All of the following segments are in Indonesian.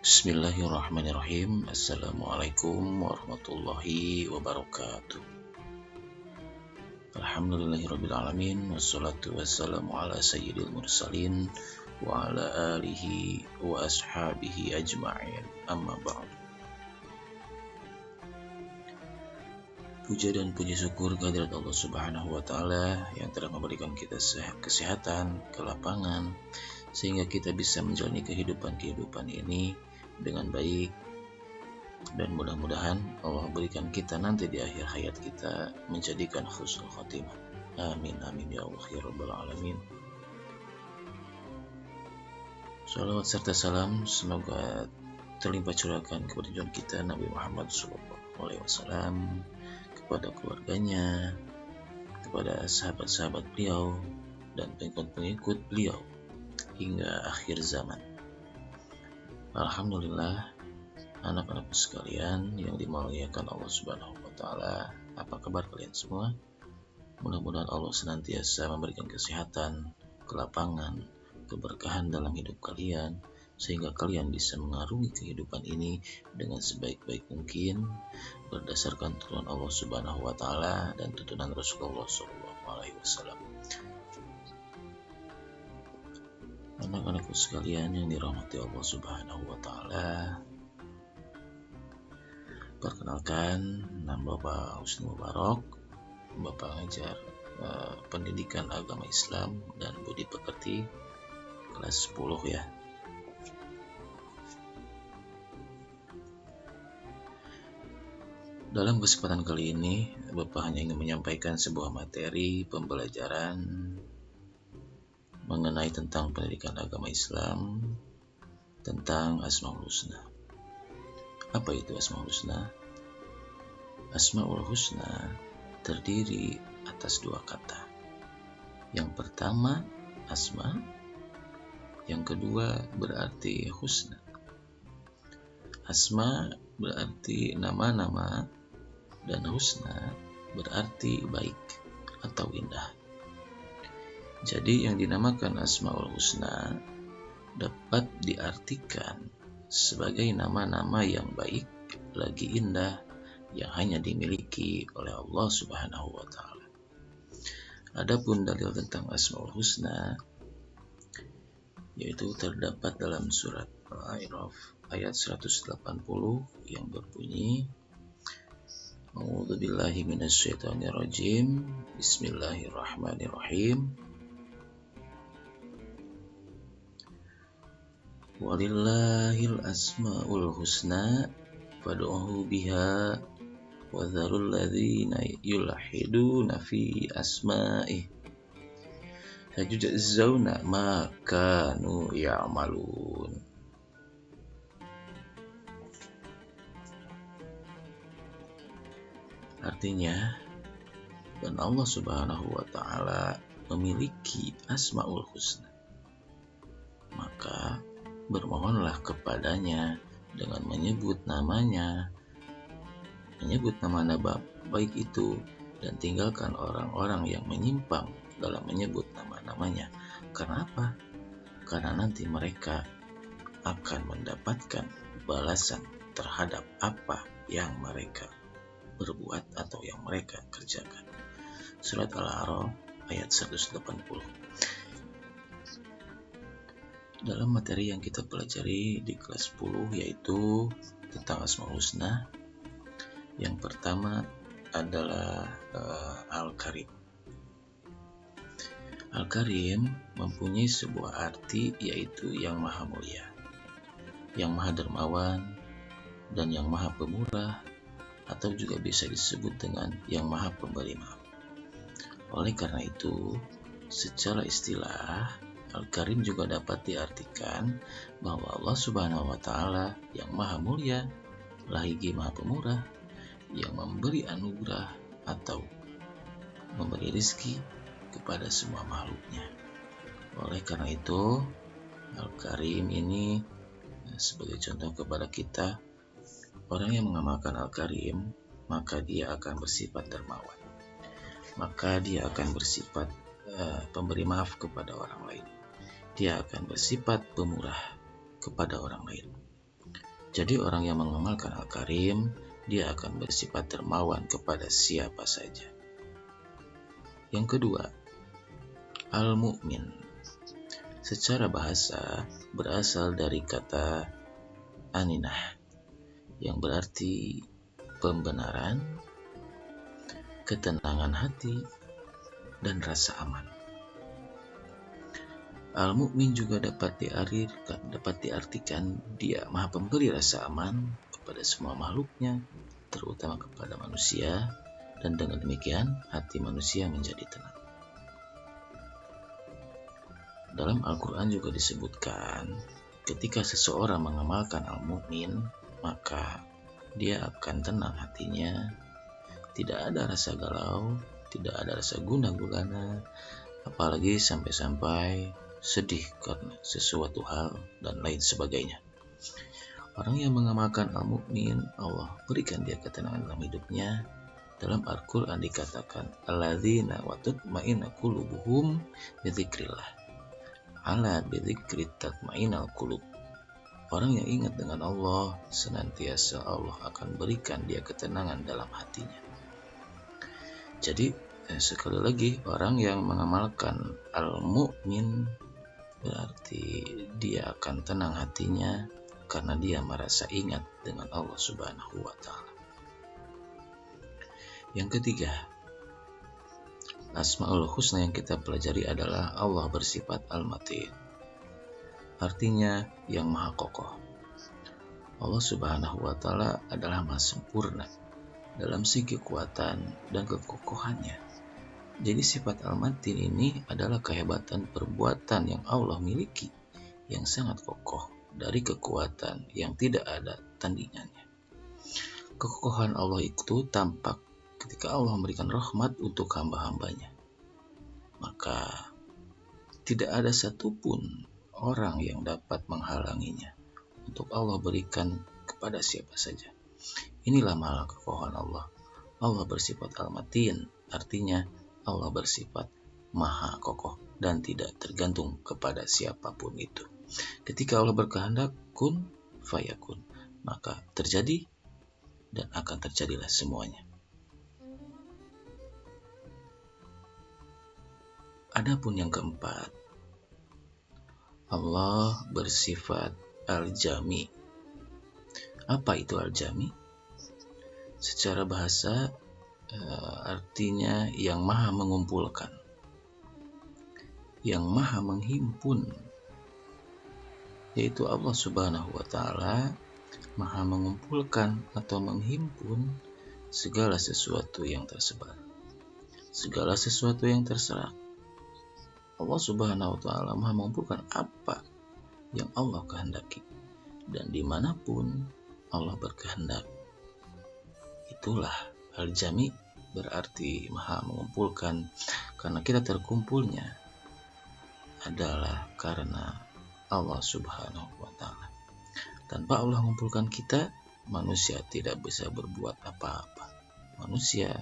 Bismillahirrahmanirrahim. Assalamualaikum warahmatullahi wabarakatuh. Alhamdulillahirabbil alamin, wassalatu wassalamu ala sayyidil mursalin wa ala alihi wa ashabihi ajma'in. Amma ba'du. Puja dan puji syukur kehadirat Allah Subhanahu wa taala yang telah memberikan kita kesehatan, kelapangan, sehingga kita bisa menjalani kehidupan ini dengan baik, dan mudah-mudahan Allah berikan kita nanti di akhir hayat kita menjadikan husnul khotimah. Amin amin ya Allah ya rabbal alamin. Salawat serta salam semoga terlimpah curahkan kepada junjungan kita Nabi Muhammad SAW, kepada keluarganya, kepada sahabat-sahabat beliau dan pengikut-pengikut beliau hingga akhir zaman. Alhamdulillah, anak-anakku sekalian yang dimuliakan Allah Subhanahu wa taala, apa kabar kalian semua? Mudah-mudahan Allah senantiasa memberikan kesehatan, kelapangan, keberkahan dalam hidup kalian, sehingga kalian bisa mengarungi kehidupan ini dengan sebaik-baik mungkin berdasarkan tuntunan Allah Subhanahu wa taala dan tuntunan Rasulullah SAW. Anak-anakku sekalian yang dirahmati Allah Subhanahu wa taala, perkenalkan, nama Bapak Husni Mubarak, Bapak ngajar pendidikan agama Islam dan budi pekerti kelas 10 ya. Dalam kesempatan kali ini, Bapak hanya ingin menyampaikan sebuah materi pembelajaran mengenai tentang pendidikan agama Islam tentang Asmaul Husna. Apa itu Asmaul Husna? Asmaul Husna terdiri atas dua kata. Yang pertama asma, yang kedua berarti husna. Asma berarti nama-nama dan husna berarti baik atau indah. Jadi yang dinamakan Asmaul Husna dapat diartikan sebagai nama-nama yang baik lagi indah yang hanya dimiliki oleh Allah Subhanahu wa taala. Adapun dalil tentang Asmaul Husna yaitu terdapat dalam surat Al-A'raf ayat 180 yang berbunyi, A'udzubillahi minasyaitonirrajim. Bismillahirrahmanirrahim. Walillahil asmaul husna fad'uhu biha wa dharul ladzina yulhiduna fi asma'ih sayujzauna ma kanu ya'malun. Artinya, dan Allah Subhanahu wa taala memiliki Asmaul Husna, maka bermohonlah kepadanya dengan menyebut namanya, menyebut nama-nama baik itu, dan tinggalkan orang-orang yang menyimpang dalam menyebut nama-namanya. Karena apa? Karena nanti mereka akan mendapatkan balasan terhadap apa yang mereka berbuat atau yang mereka kerjakan. Surat Al-A'raf ayat 180. Dalam materi yang kita pelajari di kelas 10 yaitu tentang Asmaul Husna, yang pertama adalah Al-Karim. Al-Karim mempunyai sebuah arti yaitu yang maha mulia, yang maha dermawan, dan yang maha pemurah, atau juga bisa disebut dengan yang maha pemberi maaf. Oleh karena itu, secara istilah, Al-Karim juga dapat diartikan bahwa Allah Subhanahu wa taala yang maha mulia, lagi maha pemurah, yang memberi anugerah atau memberi rezeki kepada semua makhluknya. Oleh karena itu, Al-Karim ini sebagai contoh kepada kita, orang yang mengamalkan Al-Karim, maka dia akan bersifat dermawan. Maka dia akan bersifat pemberi maaf kepada orang lain. Dia akan bersifat pemurah kepada orang lain. Jadi orang yang mengamalkan Al-Karim, dia akan bersifat dermawan kepada siapa saja. Yang kedua, Al-Mu'min. Secara bahasa berasal dari kata aninah, yang berarti pembenaran, ketenangan hati, dan rasa aman. Al-Mu'min juga dapat diartikan dia maha pemberi rasa aman kepada semua makhluknya, terutama kepada manusia, dan dengan demikian hati manusia menjadi tenang. Dalam Al-Quran juga disebutkan, ketika seseorang mengamalkan Al-Mu'min, maka dia akan tenang hatinya, tidak ada rasa galau, tidak ada rasa gundah gulana, apalagi sampai-sampai sedih karena sesuatu hal dan lain sebagainya. Orang yang mengamalkan Al-Mu'min, Allah berikan dia ketenangan dalam hidupnya. Dalam Al-Quran dikatakan, alladzina wa tatma'innu qulubuhum bidzikrillah. Ala bidzikri tatma'innul qulub. Orang yang ingat dengan Allah, senantiasa Allah akan berikan dia ketenangan dalam hatinya. Jadi sekali lagi, orang yang mengamalkan Al-Mu'min berarti dia akan tenang hatinya karena dia merasa ingat dengan Allah Subhanahu wa Ta'ala. Yang ketiga, Asmaul Husna yang kita pelajari adalah Allah bersifat Al-Matin, artinya yang maha kokoh. Allah Subhanahu wa Ta'ala adalah maha sempurna dalam segi kekuatan dan kekokohannya. Jadi sifat Al-Matin ini adalah kehebatan perbuatan yang Allah miliki, yang sangat kokoh dari kekuatan yang tidak ada tandingannya. Kekokohan Allah itu tampak ketika Allah memberikan rahmat untuk hamba-hambanya. Maka tidak ada satupun orang yang dapat menghalanginya untuk Allah berikan kepada siapa saja. Inilah maha kekokohan Allah. Allah bersifat Al-Matin, artinya Allah bersifat maha kokoh dan tidak tergantung kepada siapapun itu. Ketika Allah berkehendak, kun fayakun, maka terjadi dan akan terjadilah semuanya. Adapun yang keempat, Allah bersifat Al-Jami. Apa itu Al-Jami? Secara bahasa artinya yang maha mengumpulkan, yang maha menghimpun, yaitu Allah Subhanahu wa Ta'ala maha mengumpulkan atau menghimpun segala sesuatu yang tersebar, segala sesuatu yang terserak. Allah Subhanahu wa Ta'ala maha mengumpulkan apa yang Allah kehendaki, dan dimanapun Allah berkehendak. Itulah Al-Jami, berarti maha mengumpulkan, karena kita terkumpulnya adalah karena Allah Subhanahu wa Ta'ala. Tanpa Allah mengumpulkan kita, manusia tidak bisa berbuat apa-apa. Manusia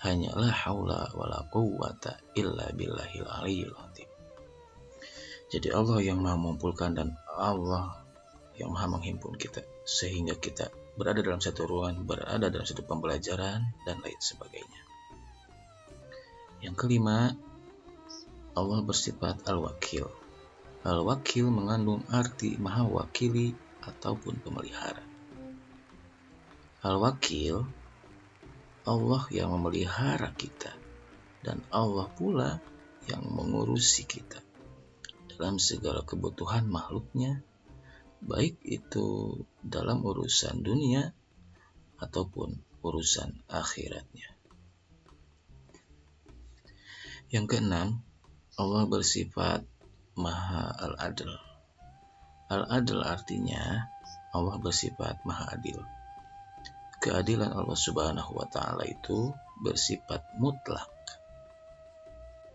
hanya la haula wala quwwata illa billahil aliyyil azim. Jadi Allah yang maha mengumpulkan dan Allah yang maha menghimpun kita, sehingga kita berada dalam satu ruangan, berada dalam satu pembelajaran, dan lain sebagainya. Yang kelima, Allah bersifat Al-Wakil. Al-Wakil mengandung arti maha wakili ataupun pemelihara. Al-Wakil, Allah yang memelihara kita, dan Allah pula yang mengurusi kita dalam segala kebutuhan makhluknya, baik itu dalam urusan dunia ataupun urusan akhiratnya. Yang keenam, Allah bersifat Maha Al-Adl. Al-Adl artinya Allah bersifat Maha Adil. Keadilan Allah Subhanahu wa Ta'ala itu bersifat mutlak,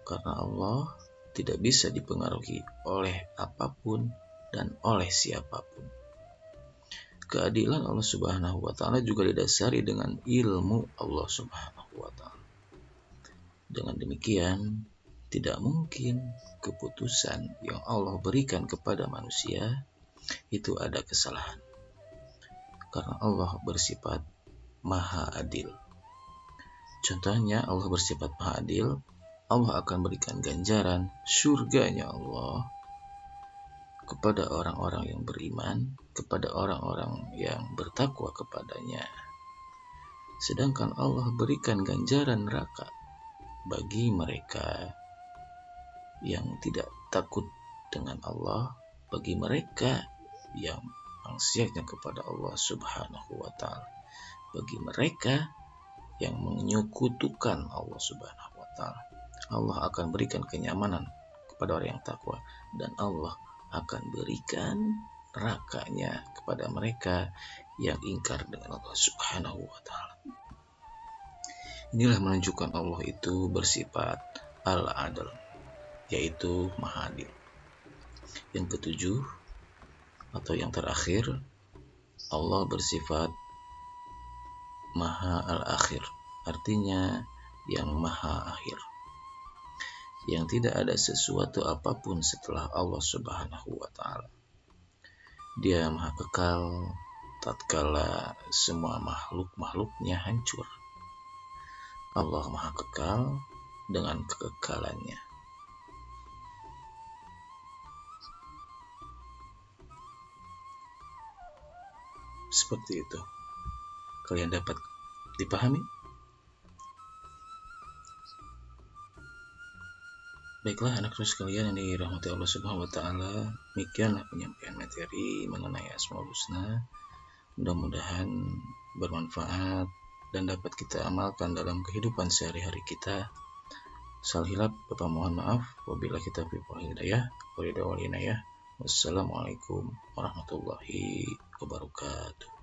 karena Allah tidak bisa dipengaruhi oleh apapun dan oleh siapapun. Keadilan Allah Subhanahu wa Ta'ala juga didasari dengan ilmu Allah Subhanahu wa Ta'ala. Dengan demikian, tidak mungkin keputusan yang Allah berikan kepada manusia itu ada kesalahan. karena Allah bersifat maha adil. Contohnya, Allah bersifat maha adil, Allah akan berikan ganjaran surganya Allah kepada orang-orang yang beriman, kepada orang-orang yang bertakwa kepadanya. Sedangkan Allah berikan ganjaran neraka bagi mereka yang tidak takut dengan Allah, bagi mereka yang maksiatnya kepada Allah Subhanahu wa Ta'ala, bagi mereka yang menyekutukan Allah Subhanahu wa Ta'ala. Allah akan berikan kenyamanan kepada orang yang takwa, dan Allah akan berikan nerakanya kepada mereka yang ingkar dengan Allah Subhanahu wa Ta'ala. Inilah menunjukkan Allah itu bersifat al-adl, yaitu maha adil. Yang ketujuh atau yang terakhir, Allah bersifat maha al-akhir, artinya yang maha akhir, yang tidak ada sesuatu apapun setelah Allah Subhanahu wa Ta'ala. Dia maha kekal tatkala semua makhluk-makhluknya hancur. Allah maha kekal dengan kekekalannya. Seperti itu. Kalian dapat dipahami? Baiklah anak terus sekalian yang dirahmati Allah Subhanahu wa Ta'ala, demikianlah penyampaian materi mengenai Asmaul Husna. Mudah-mudahan bermanfaat dan dapat kita amalkan dalam kehidupan sehari-hari kita. Salah hilap, Bapak mohon maaf. Wabillahi taufiq wal hidayah. Wassalamualaikum warahmatullahi wabarakatuh.